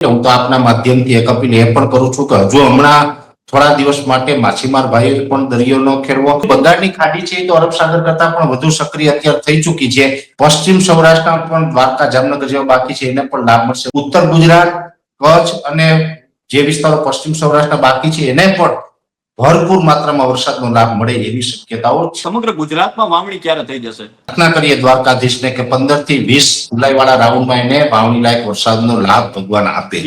હું તો આપના માધ્યમથી એક અપીલ એ પણ કરું છું કે હજુ હમણાં થોડા દિવસ માટે માછીમાર ભાઈઓ પણ દરિયો ન ખેડવો. બંગાળની ખાડી છે એ તો અરબ સાગર કરતા પણ વધુ સક્રિય અત્યારે થઈ ચૂકી છે. પશ્ચિમ સૌરાષ્ટ્રમાં પણ દ્વારકા, જામનગર જેવા બાકી છે એને પણ લાભ મળશે. ઉત્તર ગુજરાત, કચ્છ અને જે વિસ્તારો પશ્ચિમ સૌરાષ્ટ્રના બાકી છે એને પણ ભરપૂર માત્રામાં વરસાદનો લાભ મળે એવી શક્યતાઓ છે. સમગ્ર ગુજરાતમાં વાવણી ક્યારે થઈ જશે? પ્રાર્થના કરીએ દ્વારકાધીશને કે 15 થી 20 જુલાઈ વાળા રાઉન્ડમાં એને વાવણી લાયક વરસાદનો લાભ ભગવાન આપે.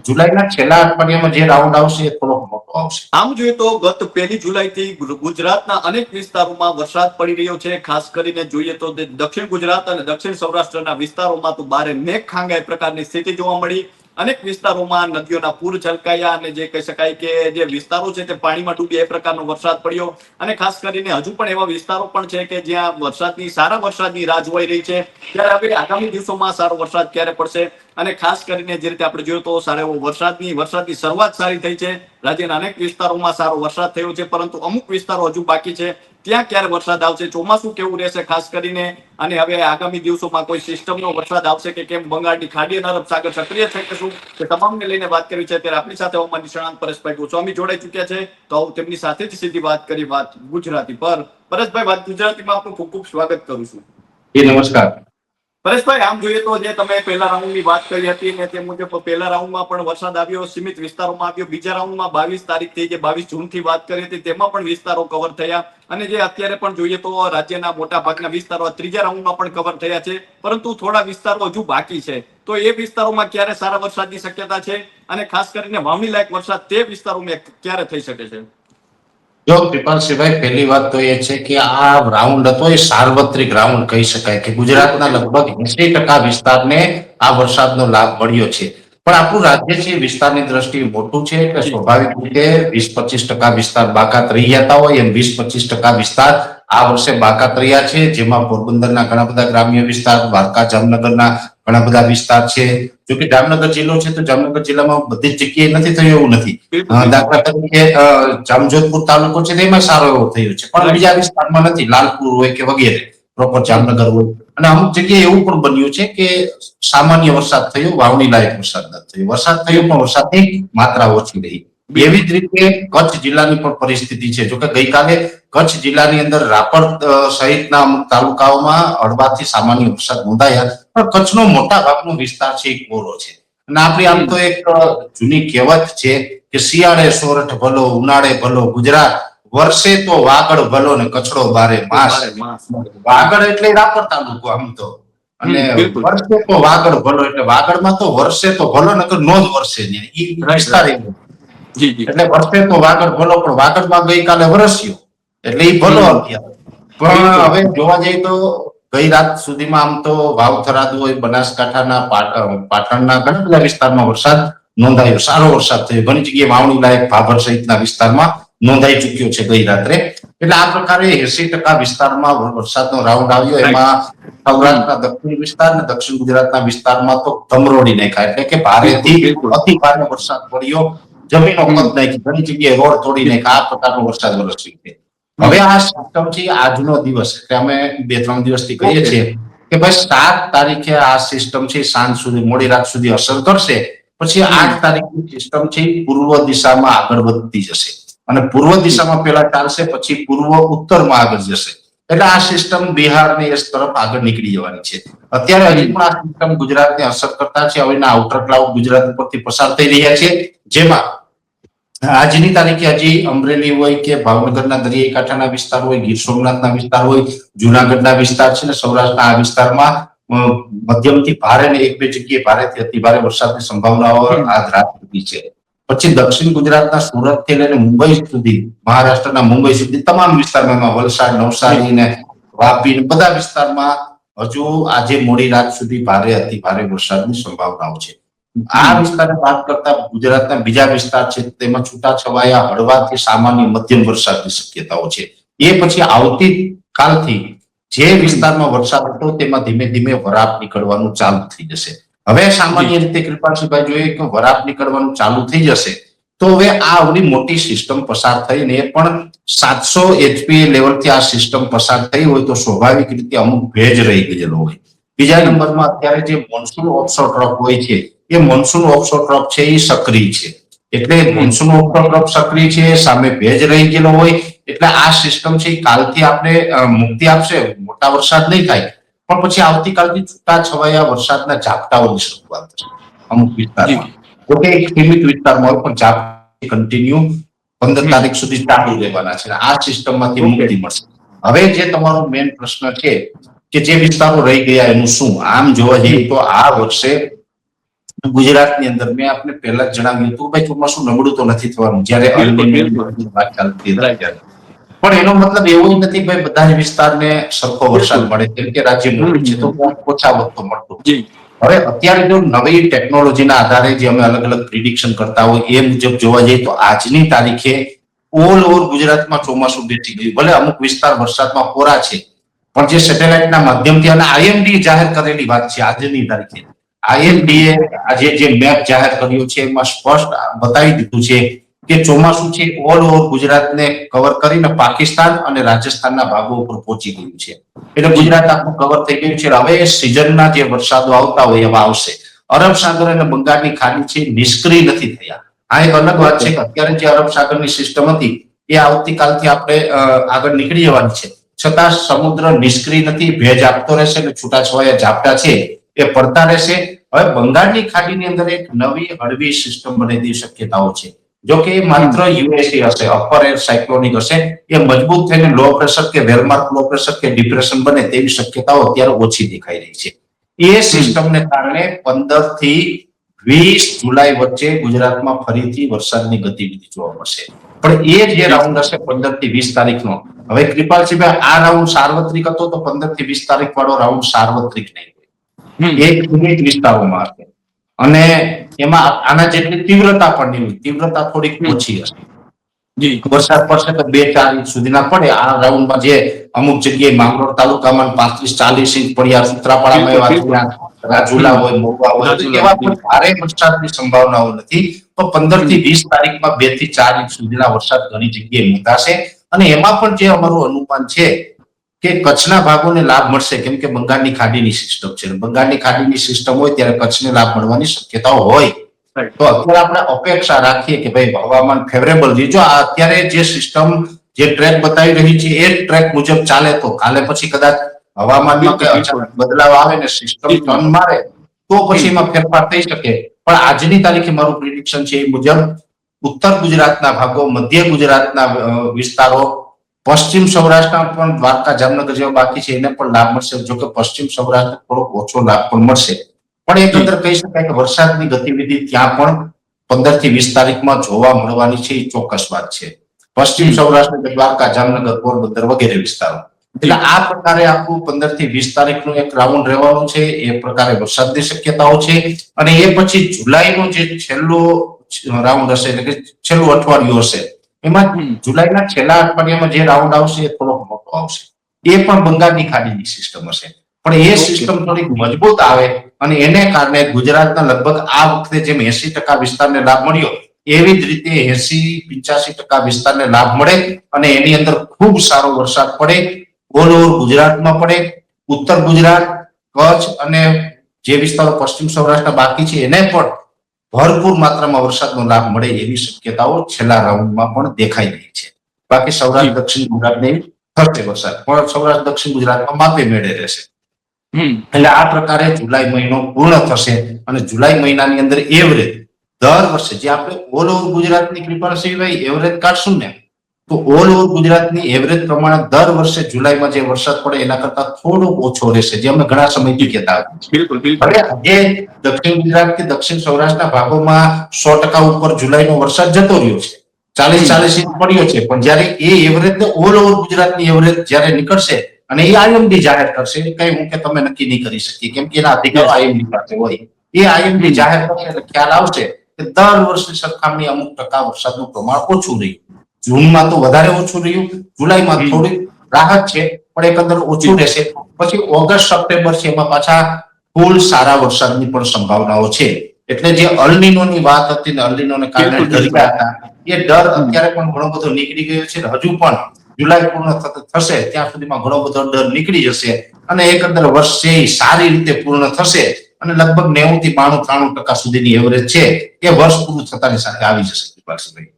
જુલાઈના છેલ્લા અઠવાડિયામાં જે રાઉન્ડ આવશે એ થોડો મોટો આવશે. આમ જોઈએ તો ગત 1 જુલાઈથી ગુજરાતના અનેક વિસ્તારોમાં વરસાદ પડી રહ્યો છે. ખાસ કરીને જોઈએ તો દક્ષિણ ગુજરાત અને દક્ષિણ સૌરાષ્ટ્રના વિસ્તારોમાં તો બારે મેઘ ખાંગાય પ્રકારની સ્થિતિ જોવા મળી. અનેક વિસ્તારોમાં નદીઓના પૂર છલકાયા અને જે કહી શકાય કે જે વિસ્તારો છે તે પાણીમાં ડૂબ્યા એ પ્રકારનો વરસાદ પડ્યો. અને ખાસ કરીને હજુ પણ એવા વિસ્તારો પણ છે કે જ્યાં સારા વરસાદની રાહ જોવાઈ રહી છે. ત્યારે હવે આગામી દિવસોમાં સારો વરસાદ ક્યારે પડશે અને ખાસ કરીને જે રીતે આપણે જોયું તો સારો એવો વરસાદની શરૂઆત સારી થઈ છે. રાજ્યના અનેક વિસ્તારોમાં સારો વરસાદ થયો છે, પરંતુ અમુક વિસ્તારો હજુ બાકી છે. ત્યાં ક્યારે વરસાદ આવશે, ચોમાસું કેવું રહેશે ખાસ કરીને, અને હવે આગામી દિવસોમાં કોઈ સિસ્ટમનો વરસાદ આવશે કે કેમ, બંગાળની ખાડી અને અરબ સાગર સક્રિય થઈ જશું, તે તમામને લઈને વાત કરવી છે. ત્યારે આપણી સાથે હવામાન નિષ્ણાંત પરેશભાઈ ગોસ્વામી જોડાઈ ચૂક્યા છે, તો તેમની સાથે જ સીધી વાત કરી વાત ગુજરાતી પર. પરેશભાઈ, વાત ગુજરાતીમાં આપનું ખૂબ ખૂબ સ્વાગત કરું છું. નમસ્કાર પરેશભાઈ, આમ જોઈએ તો જે તમે પહેલા રાઉન્ડની વાત કરી હતી ને તે મુજબ પહેલા રાઉન્ડમાં પણ વરસાદ આવ્યો, સીમિત વિસ્તારોમાં આવ્યો. બીજા રાઉન્ડમાં 22 તારીખથી જે 22 જૂનથી વાત કરી હતી તેમાં પણ વિસ્તારો કવર થયા, અને જે અત્યારે પણ જોઈએ તો રાજ્યના મોટા ભાગના વિસ્તારો ત્રીજા રાઉન્ડમાં પણ કવર થયા છે, પરંતુ થોડા વિસ્તારો હજુ બાકી છે. તો એ વિસ્તારોમાં ક્યારે સારા વરસાદની શક્યતા છે, અને ખાસ કરીને વાવણી લાયક વરસાદ તે વિસ્તારોમાં ક્યારે થઈ શકે છે? જો કૃપાલસિંહભાઈ, પહેલી વાત તો એ છે કે આ રાઉન્ડ હતો એ સાર્વત્રિક રાઉન્ડ કહી શકાય કે ગુજરાતના લગભગ 80% વિસ્તારને આ વરસાદનો લાભ મળ્યો છે. પણ આપણું રાજ્ય છે વિસ્તારની દ્રષ્ટિએ મોટું છે એટલે સ્વાભાવિક રીતે 20-25% વિસ્તાર બાકાત રહી જતા હોય એમ 20-25% વિસ્તાર આ વર્ષે બાકાત રહ્યા છે, જેમાં પોરબંદરના ઘણા બધા ગ્રામ્ય વિસ્તાર, દ્વારકા, જામનગરના ઘણા બધા વિસ્તાર છે. જો કે જામનગર જિલ્લો છે તો જામનગર જિલ્લામાં બધી જ જગ્યાએ નથી થયું એવું નથી. દાખલા તરીકે જામજોધપુર તાલુકો છે તેમાં સારો એવો થયો છે, પણ બીજા વિસ્તારમાં નથી, લાલપુર હોય કે વગેરે પ્રોપર જામનગર હોય. અને અમુક જગ્યાએ એવું પણ બન્યું છે કે સામાન્ય વરસાદ થયો, વાવણી લાયક વરસાદ નથી થયો. વરસાદ થયો પણ વરસાદની માત્રા ઓછી રહી. એવી જ રીતે કચ્છ જિલ્લાની પણ પરિસ્થિતિ છે. જોકે ગઈકાલે કચ્છ જિલ્લાની અંદર રાપર સહિતના અમુક તાલુકાઓમાં હળવાથી સામાન્ય વરસાદ નોંધાયા, પણ કચ્છનો મોટા ભાગનો વિસ્તાર છે એ કોરો છે. અને આપણી આમ તો એક જૂની કહેવત છે કે શિયાળે સોરઠ ભલો, ઉનાળે ભલો ગુજરાત, વર્ષે તો વાગડ ભલો ને કચડો બારે માસ. વાગડ એટલે રાપર તાલુકો આમ તો, અને વર્ષે તો વાગડ ભલો એટલે વાગડમાં તો વર્ષે તો ભલો નકર નો જ વર્ષે વિસ્તાર એવો. એટલે વર્ષે તો વાગડ ભલો, પણ વાગડમાં ગઈકાલે વરસ્યો એટલે એ ભલો અત્યારે. પણ હવે જોવા જઈએ તો ગઈ રાત સુધીમાં આમ તો વાવ થરાદ હોય, બનાસકાંઠાના પાટણના ઘણા બધા વિસ્તારમાં વરસાદ નોંધાયો, સારો વરસાદ થયો. ઘણી જગ્યાએ વાવણી લાયક ભાભર સહિતના વિસ્તારમાં નોંધાઈ ચુક્યો છે ગઈ રાત્રે. એટલે આ પ્રકારે 80% વિસ્તારમાં વરસાદનો રાઉન્ડ આવ્યો. એમાં સૌરાષ્ટ્રના દક્ષિણ વિસ્તાર અને દક્ષિણ ગુજરાતના વિસ્તારમાં તો ધમરોડી નાખ્યા, એટલે કે ભારેથી અતિ ભારે વરસાદ પડ્યો. જમીનો કદ નાખી, ઘણી જગ્યાએ રોડ તોડી નાખ્યા. આ પ્રકારનો વરસાદ વરસ્યો છે. હવે આ સિસ્ટમ છે આજનો દિવસ, એટલે અમે 2-3 દિવસથી કહીએ છીએ કે ભાઈ 7 તારીખે આ સિસ્ટમ છે સાંજ સુધી, મોડી રાત સુધી અસર કરશે. પછી 8 તારીખની સિસ્ટમ છે પૂર્વ દિશામાં આગળ વધતી જશે, અને પૂર્વ દિશામાં પેલા ચાલશે, પછી પૂર્વ ઉત્તરમાં આગળ જશે. એટલે આ સિસ્ટમ બિહારની તરફ આગળ નીકળી જવાની છે. અત્યારે હજી પણ આ સિસ્ટમ ગુજરાતને અસર કરતા છે. હવેના આઉટર ક્લાઉડ ગુજરાત ઉપરથી પસાર થઈ રહ્યા છે, જેમાં આજની તારીખે હજી અમરેલી હોય કે ભાવનગરના દરિયાઈ કાંઠાના વિસ્તાર હોય, ગીર સોમનાથના વિસ્તાર હોય, જુનાગઢના વિસ્તાર છે ને સૌરાષ્ટ્રના આ વિસ્તારમાં મધ્યમથી ભારે ને 1-2 જગ્યાએ ભારેથી અતિ ભારે વરસાદની સંભાવનાઓ આજ રાત સુધી છે. પછી દક્ષિણ ગુજરાતના સુરત થી લઈને મુંબઈ સુધી, મહારાષ્ટ્રના મુંબઈ સુધી તમામ વિસ્તારમાં, વલસાડ, નવસારી ને વાપી ને બધા વિસ્તારમાં હજુ આજે મોડી રાત સુધી ભારે અતિ ભારે વરસાદની સંભાવનાઓ છે. આ વિસ્તારને વાત કરતા ગુજરાતના બીજા વિસ્તાર છે તેમાં છૂટાછવાયા હળવાથી સામાન્ય મધ્યમ વરસાદની શક્યતાઓ છે. એ પછી આવતી કાલથી જે વિસ્તારમાં વરસાદ હતો તેમાં ધીમે ધીમે વરાપ નીકળવાનું ચાલુ થઈ જશે. હવે સામાન્ય રીતે કૃપાલસિંહભાઈ જોઈએ કે વરાપ નીકળવાનું ચાલુ થઈ જશે તો હવે આ આવડી મોટી સિસ્ટમ પસાર થઈને પણ 700 એચપીએ લેવલથી આ સિસ્ટમ પસાર થઈ હોય તો સ્વાભાવિક રીતે અમુક ભેજ રહી ગયેલો હોય. બીજા નંબરમાં અત્યારે જે મોન્સૂન ઓફશોર ટ્રફ હોય છે એ મોન્સૂન ઓફશોર ટ્રફ છે એ સક્રિય છે. એટલે મોન્સૂન ઓફશોર ટ્રફ સક્રિય છે, સામે ભેજ રહી ગયેલો હોય, એટલે આ સિસ્ટમ છે એ કાલથી આપણે મુક્તિ આપશે. મોટા વરસાદ નહીં થાય, પણ પછી આવતીકાલથી છૂટા છવાયા વરસાદના ઝાપટાઓની શરૂઆત થશે અમુક વિસ્તારમાં. જોકે એક સીમિત વિસ્તારમાં હોય, પણ ઝાપટા કન્ટિન્યુ 15 તારીખ સુધી ચાલુ રહેવાના છે. આ સિસ્ટમમાંથી મુક્તિ મળશે. હવે જે તમારો મેઇન પ્રશ્ન છે કે જે વિસ્તારો રહી ગયા એનું શું, આમ જોવા જઈએ તો આ વર્ષે ગુજરાતની અંદર મેં આપને પહેલા જ જણાવ્યું હતું ભાઈ ચોમાસું નબળું તો નથી થવાનું, જ્યારે વાત ચાલતી હતી. પણ એનો મતલબ એવો નથી ભાઈ બધા જ વિસ્તારને સરખો વરસાદ મળે, કેમ કે રાજ્ય મોટું છે તો ઓછા વખતો મળતો. હવે અત્યારે જો નવી ટેકનોલોજીના આધારે જે અમે અલગ અલગ પ્રિડિક્શન કરતા હોય એ મુજબ જોવા જઈએ તો આજની તારીખે ઓલ ઓવર ગુજરાતમાં ચોમાસું બેસી ગયું. ભલે અમુક વિસ્તાર વરસાદમાં કોરા છે, પણ જે સેટેલાઇટના માધ્યમથી અને આઈએમડી જાહેર કરેલી વાત છે આજની તારીખે, આઈએમડીએ આજે જે મેપ જાહેર કર્યો છે એમાં સ્પષ્ટ બતાવી દીધું છે કે ચોમાસું છે ઓલ ઓવર ગુજરાતને કવર કરીને પાકિસ્તાન અને રાજસ્થાનના ભાગો ઉપર પહોંચી ગયું છે. એટલે ગુજરાત આખું કવર થઈ ગયું છે. હવે સિઝનના જે વરસાદો આવતા હોય એવા આવશે. અરબ સાગર અને બંગાળની ખાડી છે નિષ્ક્રિય નથી થયા. આ એક અલગ વાત છે કે અત્યારે જે અરબ સાગરની સિસ્ટમ હતી એ આવતીકાલથી આપણે આગળ નીકળી જવાની છે, છતાં સમુદ્ર નિષ્ક્રિય નથી, ભેજ આપતો રહેશે અને છૂટાછવાયા ઝાપટા છે એ પડતા રહેશે. હવે બંગાળની ખાડીની અંદર એક નવી હળવી સિસ્ટમ બનવાની શક્યતાઓ છે. જો કે એ માત્ર યુએસી હશે, અપર એર સાયક્લોનિક હશે. એ મજબૂત થઈને લો પ્રેશર કે વેરમાર્ક લો પ્રેશર કે ડિપ્રેશન બને તેવી શક્યતાઓ અત્યારે ઓછી દેખાઈ રહી છે. એ સિસ્ટમને કારણે 15 થી 20 જુલાઈ વચ્ચે ગુજરાતમાં ફરીથી વરસાદની ગતિવિધિ જોવા મળશે. પણ એ જે રાઉન્ડ હશે 15 થી 20 તારીખનો, હવે કૃપાલસિંહભાઈ આ રાઉન્ડ સાર્વત્રિક હતો તો 15 થી 20 તારીખ વાળો રાઉન્ડ સાર્વત્રિક નહીં હોય, એક વિવિધ વિસ્તારોમાં હશે અને એમાં આના જેટલી તીવ્રતા પણ નહીં હોય, તીવ્રતા થોડીક ઓછી હશે. વરસાદ પડશે તો 2-4 ઇંચ સુધીના પડે. આ રાઉન્ડમાં જે અમુક જગ્યાએ માંગરોળ તાલુકામાં 35-40 ઇંચ પડ્યા, સૂત્રાપાડામાં એવા થયા, રાજુલા હોય, મહુવા હોય, એવા પણ ભારે વરસાદની સંભાવનાઓ નથી. તો 15 થી 20 તારીખમાં 2 થી 4 ઇંચ સુધીના વરસાદ ઘણી જગ્યાએ નોંધાશે. અને એમાં પણ જે અમારું અનુમાન છે કે કચ્છના ભાગોને લાભ મળશે, કેમ કે બંગાળની ખાડીની સિસ્ટમ છે. બંગાળની ખાડીની સિસ્ટમ હોય ત્યારે કચ્છને લાભ મળવાની શક્યતાઓ હોય. તો અત્યારે આપણે અપેક્ષા રાખીએ કે ભાઈ હવામાન ફેવરેબલ છે. જો અત્યારે જે સિસ્ટમ જે ટ્રેક બતાવી રહી છે એ ટ્રેક મુજબ ચાલે તો કાલે પછી કદાચ હવામાનમાં કઈ અચાનક બદલાવ આવે ને સિસ્ટમ ટર્ન મારે તો પછી એમાં ફેરફાર થઈ શકે. પણ આજની તારીખે મારું પ્રિડિક્શન છે એ મુજબ ઉત્તર ગુજરાતના ભાગો, મધ્ય ગુજરાતના વિસ્તારો, પશ્ચિમ સૌરાષ્ટ્રના પણ દ્વારકા, જામનગર જેવા બાકી છે એને પણ લાભ મળશે. જો કે પશ્ચિમ સૌરાષ્ટ્ર થોડો ઓછો લાભ પણ મળશે. પણ એકંદર કહી શકાય કે વરસાદની ગતિવિધિ ત્યાં પણ 15 થી 20 તારીખમાં જોવા મળવાની છે એ ચોક્કસ વાત છે. પશ્ચિમ સૌરાષ્ટ્ર, દ્વારકા, જામનગર, પોરબંદર વગેરે વિસ્તારો. એટલે આ પ્રકારે આખું 15 થી 20 તારીખનું એક રાઉન્ડ રહેવાનું છે. એ પ્રકારે વરસાદની શક્યતાઓ છે. અને એ પછી જુલાઈનો જે છેલ્લો રાઉન્ડ હશે, એટલે કે છેલ્લું અઠવાડિયું હશે, એમાં જુલાઈના છેલ્લા અઠવાડિયામાં જે રાઉન્ડ આવશે એ થોડો મોટો આવશે. એ પણ બંગાળની ખાડીની સિસ્ટમ હશે. પણ એ સિસ્ટમ થોડીક મજબૂત આવે અને એને કારણે ગુજરાતના લગભગ આ વખતે જેમ 80% વિસ્તારને લાભ મળ્યો એવી જ રીતે 80-85% વિસ્તારને લાભ મળે અને એની અંદર ખૂબ સારો વરસાદ પડે, ઓલ ઓવર ગુજરાતમાં પડે. ઉત્તર ગુજરાત, કચ્છ અને જે વિસ્તારો પશ્ચિમ સૌરાષ્ટ્ર બાકી છે એને પણ ભરપૂર માત્રામાં વરસાદનો લાભ મળે એવી શક્યતાઓ છેલ્લા રાઉન્ડમાં પણ દેખાઈ રહી છે. બાકી સૌરાષ્ટ્ર, દક્ષિણ ગુજરાતને થશે વરસાદ, પણ સૌરાષ્ટ્ર, દક્ષિણ ગુજરાતમાં માપે મેળે રહેશે. એટલે આ પ્રકારે જુલાઈ મહિનો પૂર્ણ થશે અને જુલાઈ મહિનાની અંદર એવરેજ દર વર્ષે જે આપણે ઓલ ઓવર ગુજરાતની કૃપાલસિંહભાઈ એવરેજ કાઢશું ને તો ઓલ ઓવર ગુજરાતની એવરેજ પ્રમાણે દર વર્ષે જુલાઈમાં જે વરસાદ પડે એના કરતા થોડો ઓછો રહેશે, જે અમે ઘણા સમયથી કહેતા હતા. હવે જે દક્ષિણ ગુજરાત કે દક્ષિણ સૌરાષ્ટ્રના ભાગોમાં 100% ઉપર જુલાઈનો વરસાદ જતો રહ્યો છે, 40-40 ઇંચ પડ્યો છે. પણ જયારે એ એવરેજ ને ઓલ ઓવર ગુજરાતની એવરેજ જયારે નીકળશે અને એ આઈએમડી જાહેર કરશે, કઈ હું કે તમે નક્કી નહીં કરી શકીએ કેમ કે એના અધિકારો આઈએમડી પાસે હોય. એ આઈએમડી જાહેર કરશે એટલે ખ્યાલ આવશે કે દર વર્ષની સરખામણી અમુક ટકા વરસાદનું પ્રમાણ ઓછું રહ્યું. જૂનમાં તો વધારે ઓછું રહ્યું, જુલાઈમાં થોડી રાહત છે પણ એકંદર ઓછું રહેશે. પછી ઓગસ્ટ, સપ્ટેમ્બર છે એમાં પાછા ફૂલ સારા વરસાદની પણ સંભાવનાઓ છે. એટલે જે અલ્નિનોની વાત હતી ને અલ્નિનોને કારણે ડર ગયા હતા એ ડર અત્યારે પણ ઘણો બધો નીકળી ગયો છે. હજુ પણ જુલાઈ પૂર્ણ થશે ત્યાં સુધીમાં ઘણો બધો ડર નીકળી જશે અને એકંદર વર્ષ છે સારી રીતે પૂર્ણ થશે અને લગભગ 90 થી 92-93% સુધીની એવરેજ છે એ વર્ષ પૂરું થતાની સાથે આવી જશે કૃપાલસિંહભાઈ.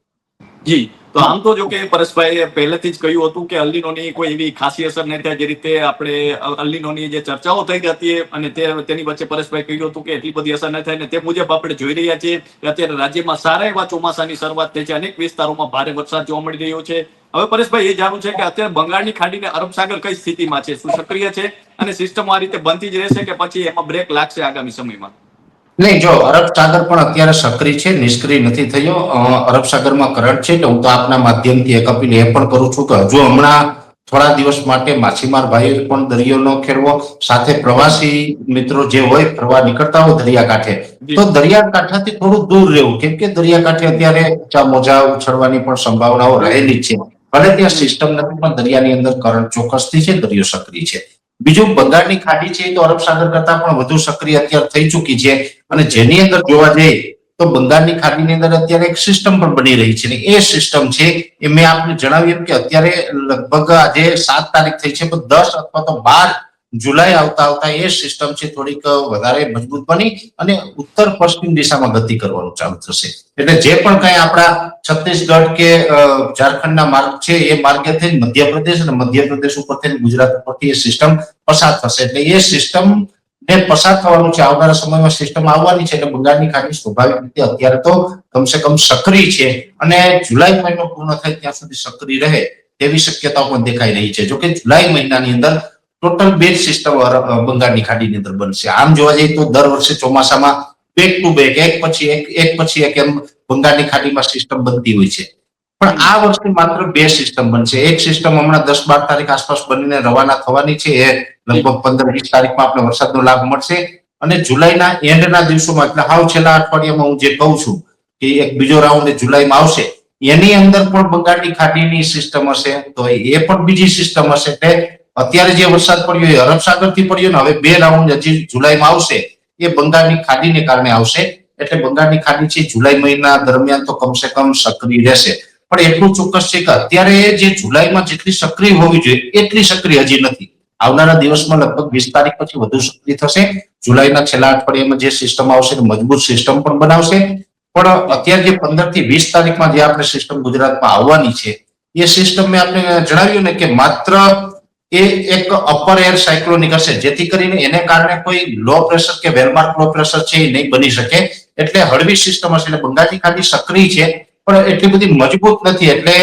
જી, તો આમ તો જો કે પરેશભાઈ પહેલેથી જ કહ્યું હતું કે અલ્નીનોની કોઈ એવી ખાસી અસર નહીં થાય, જે રીતે આપણે અલ્નીનોની જે ચર્ચાઓ થઈ હતી અને તેની વચ્ચે પરેશભાઈ કહ્યું હતું કે એટલી બધી અસર નહીં થાય, અને તે મુજબ આપણે જોઈ રહ્યા છીએ કે અત્યારે રાજ્યમાં સારા એવા ચોમાસાની શરૂઆત થઈ છે, અનેક વિસ્તારોમાં ભારે વરસાદ જોવા મળી રહ્યો છે. હવે પરેશભાઈ એ જાણવું છે કે અત્યારે બંગાળની ખાડીને અરબ સાગર કઈ સ્થિતિમાં છે, શું સક્રિય છે અને સિસ્ટમ આ રીતે બનતી જ રહેશે કે પછી એમાં બ્રેક લાગશે આગામી સમયમાં? નહીં, જો અરબ સાગર પણ અત્યારે સક્રિય છે, નિષ્ક્રિય નથી થયો. અરબ સાગરમાં કરંટ છે એટલે હું તો આપના માધ્યમથી એક અપીલ એ પણ કરું છું કે હજુ હમણાં થોડા દિવસ માટે માછીમાર ભાઈઓ પણ દરિયો ન ખેડવો, સાથે પ્રવાસી મિત્રો જે હોય ફરવા નીકળતા હોય દરિયાકાંઠે, તો દરિયાકાંઠાથી થોડું દૂર રહેવું, કેમ કે દરિયાકાંઠે અત્યારે ઊંચા મોજા ઉછળવાની પણ સંભાવનાઓ રહેલી જ છે. ભલે ત્યાં સિસ્ટમ નથી પણ દરિયાની અંદર કરંટ ચોક્કસથી છે, દરિયો સક્રિય છે. બીજું, બંગાળની ખાડી છે તો અરબ સાગર કરતા પણ વધુ સક્રિય અત્યારે થઈ ચૂકી છે, અને જેની અંદર જોવા જઈએ તો બંગાળની ખાડીની અંદર અત્યારે એક સિસ્ટમ પણ બની રહી છે, ને એ સિસ્ટમ છે એ મેં આપને જણાવ્યું કે અત્યારે લગભગ આજે 7 તારીખ થઈ છે, પણ 10 અથવા તો 12 જુલાઈ આવતા આવતા એ સિસ્ટમ છે થોડીક વધારે મજબૂત બની અને ઉત્તર પશ્ચિમ દિશામાં ગતિ કરવાનું ચાલુ થશે. એટલે જે પણ કઈ આપણા છત્તીસગઢ કે ઝારખંડના માર્ગ છે એ માર્ગે થઈ મધ્યપ્રદેશ અને મધ્યપ્રદેશ ઉપરથી ગુજરાત ઉપરથી એ સિસ્ટમ પસાર થશે. એટલે એ સિસ્ટમ ને પસાર થવાનું છે, આવનારા સમયમાં સિસ્ટમ આવવાની છે. એટલે બંગાળની ખાડી સ્વાભાવિક રીતે અત્યારે તો કમસે કમ સક્રિય છે અને જુલાઈ મહિનો પૂર્ણ થાય ત્યાં સુધી સક્રિય રહે તેવી શક્યતાઓ પણ દેખાઈ રહી છે. જોકે જુલાઈ મહિનાની અંદર ટોટલ 2 સિસ્ટમ બંગાળની ખાડીની અંદર બનશે. આમ જોવા જઈએ તો દર વર્ષે ચોમાસામાં બેક ટુ બેક એક પછી એક એમ બંગાળની ખાડીમાં સિસ્ટમ બનતી હોય છે, પણ આ વર્ષે માત્ર 2 સિસ્ટમ બનશે. એક સિસ્ટમ હમણાં 10-12 તારીખ આસપાસ બનીને રવાના થવાની છે, એ લગભગ 15-20 તારીખમાં આપણે વરસાદનો લાભ મળશે, અને જુલાઈના એન્ડના દિવસોમાં એટલે હાવ છેલ્લા અઠવાડિયામાં હું જે કહું છું કે એક બીજો રાઉન્ડ જુલાઈમાં આવશે, એની અંદર પણ બંગાળની ખાડીની સિસ્ટમ હશે, તો એ પણ બીજી સિસ્ટમ હશે. એટલે અત્યારે જે વરસાદ પડ્યો એ અરબ સાગરથી પડ્યો, ને હવે 2 રાઉન્ડ હજી જુલાઈમાં આવશે એ બંગાળની ખાડીને કારણે આવશે. એટલે બંગાળની ખાડી છે જુલાઈ મહિના દરમિયાન તો કમસે કમ સક્રિય રહેશે. પણ એટલું ચોક્કસ છે કે અત્યારે જે જુલાઈમાં જેટલી સક્રિય હોવી જોઈએ એટલી સક્રિય હજી નથી. આવનારા દિવસમાં લગભગ 20 તારીખ પછી વધુ સક્રિય થશે. જુલાઈના છેલ્લા અઠવાડિયામાં જે સિસ્ટમ આવશે મજબૂત સિસ્ટમ પણ બનાવશે. પણ અત્યારે જે 15 થી 20 તારીખમાં જે આપણે સિસ્ટમ ગુજરાતમાં આવવાની છે એ સિસ્ટમ મેં આપણે જણાવ્યું ને કે માત્ર એ એક અપર એર સાયક્લોનિક હશે, જેથી કરીને એને કારણે કોઈ લો પ્રેશર કે વેલમાર્ક લો પ્રેશર છે એ નહીં બની શકે. એટલે હળવી સિસ્ટમ હશે. એટલે બંગાળની ખાડી સક્રિય છે પણ એટલી બધી મજબૂત નથી. એટલે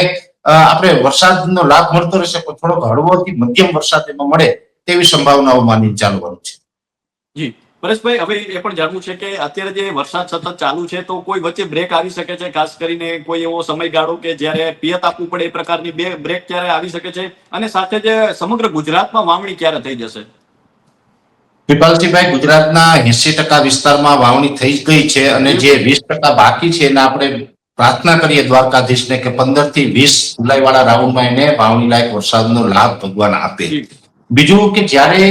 આપણે વરસાદનો લાભ મળતો રહેશે, પણ થોડોક હળવોથી મધ્યમ વરસાદ એમાં મળે તેવી સંભાવનાઓ માની ચાલવાનું છે. જી પરેશભાઈ, હવે એ પણ જાણવું છે કે અત્યારે જે વરસાદ સતત ચાલુ છે તો કોઈ વચ્ચે બ્રેક આવી શકે છે, ખાસ કરીને કોઈ એવો સમયગાળો કે જ્યારે પિયત આપવું પડે એ પ્રકારની બ્રેક ક્યારે આવી શકે છે, અને સાથે જ સમગ્ર ગુજરાતમાં વાવણી ક્યારે થઈ જશે? કૃપાલસિંહભાઈ, ગુજરાતના 80% વિસ્તારમાં વાવણી થઈ ગઈ છે, અને જે 20% બાકી છે એને આપણે પ્રાર્થના કરીએ દ્વારકાધીશને કે 15 થી 20 જુલાઈ વાળા રાઉન્ડમાં એને વાવણી લાયક વરસાદનો લાભ ભગવાન આપે. બીજું કે જ્યારે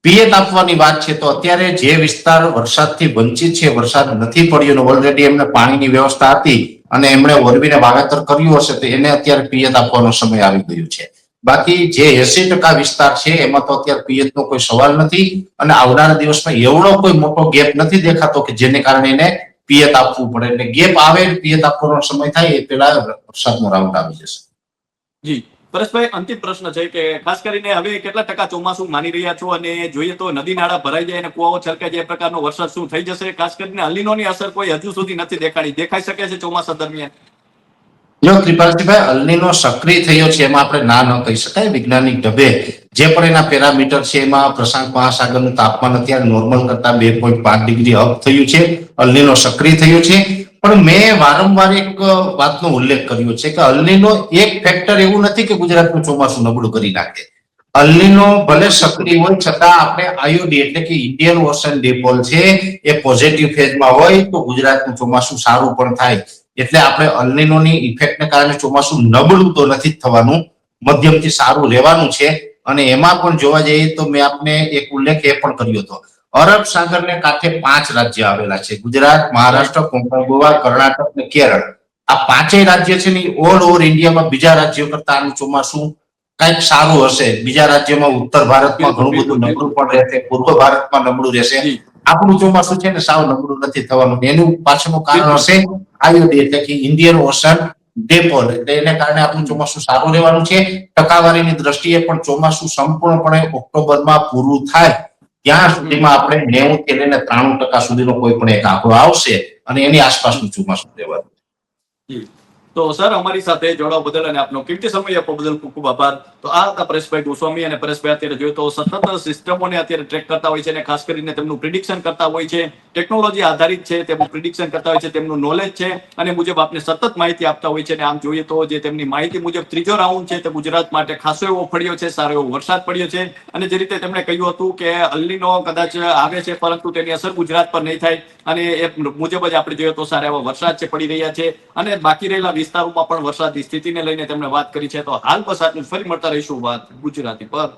પિયત આપવાની વાત છે તો અત્યારે જે વિસ્તાર વરસાદથી વંચિત છે, વરસાદ નથી પડ્યો, ઓલરેડી એમને પાણીની વ્યવસ્થા હતી અને એમણે વરવીને વાવેતર કર્યું હશે, તો એને અત્યારે પિયત આપવાનો સમય આવી ગયો છે. બાકી જે 80% વિસ્તાર છે એમાં તો અત્યારે પિયતનો કોઈ સવાલ નથી, અને આવનારા દિવસમાં એવડો કોઈ મોટો ગેપ નથી દેખાતો કે જેને કારણે એને પિયત આપવું પડે. એટલે ગેપ આવે પિયત આપવાનો સમય થાય એ પહેલા વરસાદનો રાઉન્ડ આવી જશે. જી પરેશભાઈ, અંતિમ પ્રશ્ન છે કે ખાસ કરીને હવે કેટલા ટકા ચોમાસું માની રહ્યા છો, અને જોઈએ તો નદી નાળા ભરાઈ જાય અને કુવાઓ છલકાઈ જાય એ પ્રકારનો વરસાદ શું થઈ જશે? ખાસ કરીને અલ્નીનોની અસર કોઈ હજુ સુધી નથી દેખાઈ શકે છે ચોમાસા દરમિયાન? જો કૃપાલસિંહભાઈ, અલ્નીનો સક્રિય થયો છે એમાં આપણે ના ન કહી શકાય. વૈજ્ઞાનિક ઢબે જે પણ એના પેરામીટર છે એમાં પ્રશાંત મહાસાગરનું તાપમાન અત્યારે નોર્મલ કરતા 2.5 ડિગ્રી અપ થયું છે, અલ્નીનો સક્રિય થયો છે. પણ મેં વારંવાર એક વાતનો ઉલ્લેખ કર્યો છે કે અલ્નીનો એક ફેક્ટર એવું નથી કે ગુજરાતનું ચોમાસું નબળું કરી નાખે. અલ્નીનો ભલે સક્રિય હોય છતાં આપણે આઈઓડી એટલે કે ઇન્ડિયન ઓશન ડિપોલ છે એ પોઝિટિવ ફેઝમાં હોય તો ગુજરાતનું ચોમાસું સારું પણ થાય. એટલે આપણે અલ્નીનોની ઇફેક્ટને કારણે ચોમાસું નબળું તો નથી થવાનું, મધ્યમથી સારું રહેવાનું છે. અને એમાં પણ જોવા જઈએ તો મેં આપને એક ઉલ્લેખ એ પણ કર્યો હતો, અરબ સાગરને કાંઠે 5 રાજ્ય આવેલા છે, ગુજરાત, મહારાષ્ટ્ર, કોંકણ, ગોવા, કર્ણાટક અને કેરળ. આ 5 રાજ્ય છે ને ઓલ ઓવર ઇન્ડિયામાં બીજા રાજ્યો કરતા આનું ચોમાસું કઈક સારું હશે. બીજા રાજ્યોમાં ઉત્તર ભારતમાં ઘણું બધું નબળું પણ રહેશે, પૂર્વ ભારતમાં નબળું રહેશે. આપણું ચોમાસું છે ને સાવ નબળું નથી થવાનું. એનું પાછળનું કારણ હશે IOD એટલે કે ઇન્ડિયન ઓશન ડેપોલ. એટલે એને કારણે આપણું ચોમાસું સારું રહેવાનું છે. ટકાવારીની દ્રષ્ટિએ પણ ચોમાસું સંપૂર્ણપણે ઓક્ટોબરમાં પૂરું થાય ત્યાં સુધીમાં આપણે 90 થી લઈને 93% સુધીનો કોઈ પણ એક આંકડો આવશે અને એની આસપાસનું ચોમાસું રહેવાનું. જી. તો સર અમારી સાથે જોડાવા બદલ અને આપનો કિંમતી સમય આપવા બદલ ખૂબ ખૂબ આભાર. તો આ હતા પરેશભાઈ ગોસ્વામી, અને પરેશભાઈ અત્યારે જોઈએ તો સતત સિસ્ટમોને અત્યારે ટ્રેક કરતા હોય છે અને ખાસ કરીને તેમનું પ્રિડિક્શન કરતા હોય છે. ટેકનોલોજી આધારિત છે, તેમનું પ્રિડિક્શન કરતા હોય છે, તેમનું નોલેજ છે અને મુજબ આપને સતત માહિતી આપતા હોય છે. અને આમ જોઈએ તો જે તેમની માહિતી મુજબ ત્રીજો રાઉન્ડ છે તે ગુજરાત માટે ખાસો એવો પડ્યો છે, સારો એવો વરસાદ પડ્યો છે. અને જે રીતે તેમણે કહ્યું હતું કે અલ્લીનો કદાચ આવે છે પરંતુ તેની અસર ગુજરાત પર નહીં થાય, અને એ મુજબ જ આપણે જોઈએ તો સારા એવા વરસાદ છે પડી રહ્યા છે. અને બાકી રહેલા વિસ્તારોમાં પણ વરસાદની સ્થિતિને લઈને તેમણે વાત કરી છે. તો હાલ બસ આટલું, ફરી મળતા રહીશું વાત ગુજરાતી પર.